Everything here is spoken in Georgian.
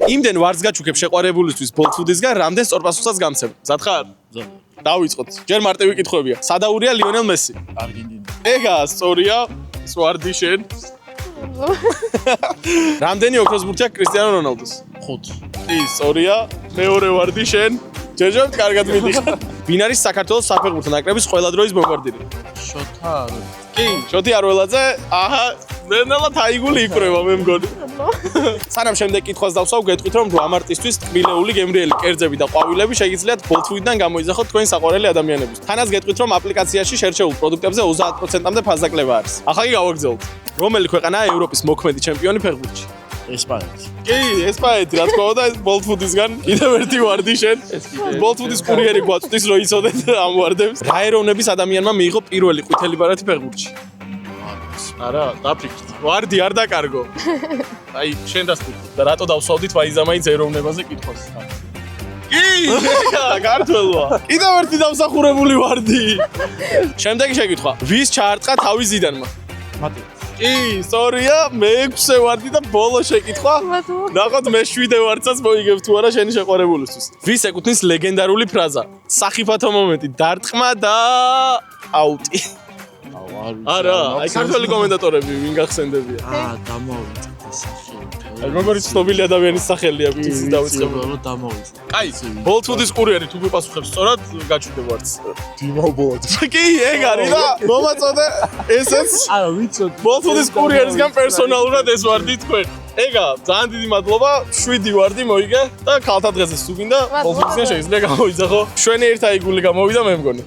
იმდენ ვარდს გაჩუქებ შეყვარებულისთვის Bolt Food-ისგან, რამდენ სწორ პასუხსაც გამცემ. მზად ხარ? დავიწყოთ. ჯერ მარტივი კითხვებია. სადაურია ლიონელ მესი? არგენტინა. ეგა სწორია. სვარდი შენ. რამდენი ოქროს ბურთი აქვს კრისტიანო რონალდოს? 5. კი, სწორია. მეორე ვარდი შენ. ჯერჯერობით კარგად მიდიხარ. ვინ არის საქართველოს საფეხბურთო ნაკრების ყველა დროის ბომბარდირი? შოთა. კი, შოთი არველაძე. აჰა, ნელა თაიგული იკვრება მე მგონი. სანამ შემდეგ კითხვას დავსვავ, გეტყვით რომ ამარტისთვის ტკბილეული გემრიელი კერძები და ყვავილები შეგიძლიათ Bolt Food-დან გამოიძახოთ თქვენი საყვარელი ადამიანების. თანაც გეტყვით რომ აპლიკაციაში შერჩეულ პროდუქტებზე 30%-მდე ფასდაკლება არის. ახლა კი გავაგრძელოთ. რომელი ქვეყანაა ევროპის მოქმედი ჩემპიონი ფეხბურთში? ესპანეთი. კი, ესპანეთი, რა თქმა უნდა, Bolt Food-ისგან კიდევ ერთი ვარდი შენ. Bolt Food-ის კურიერი გვაწვდის რომ იცოდეთ ამ ვარდებს. რა ეროვნების ადამიანმა მიიღო პირველი ყვითელი ბარათი ფეხბურთში? არა, დაფიქრეთ. ვარდი არ დაკარგო. აი, შენ დასტიკო. და რატო დავსვავდით მაინც ეროვნებაზე კითხვას? კი, ქართველია. კიდევ ერთი დამსახურებული ვარდი. შემდეგი შეკითხვა. ვის ჩაარტყა თავი ზიდანმა? მატიას. კი, სწორია, მე-6 ვარდი და ბოლო შეკითხვა. ნახოთ მე-7 ვარდსაც მოიგებ თუ არა შენი შეყვარებულისთვის. ვის ეკუთვნის ლეგენდარული ფრაზა? სახიფათო მომენტი, დარტყმა და აუტი. არა, აი ქართველი კომენტატორები ვინ გახსენდებიან? დამოვიწყე სახელი. როგორი ცნობილი ადამიანის სახელი აქვს ის დავიწყებ. დამოვიწყე. კაი, Bolt Food-ის კურიერი თუ გვიპასუხებს სწორად, გაჩვიდებ ვარდს. დიმაუბოთ. კი, ეგ არის და მომაწოდე ესეც არა, ვიცოდი. Bolt Food-ის კურიერისგან პერსონალურად ეს ვარდი თქვენ. ეგა, ძალიან დიდი მადლობა, 7 ვარდი მოიგე და ქალთა დღეზე თუ გინდა Bolt Food-ისგან შეიძლება გამოიძახო. შვენი ერთაიგული გამოვიდა მე მგონი.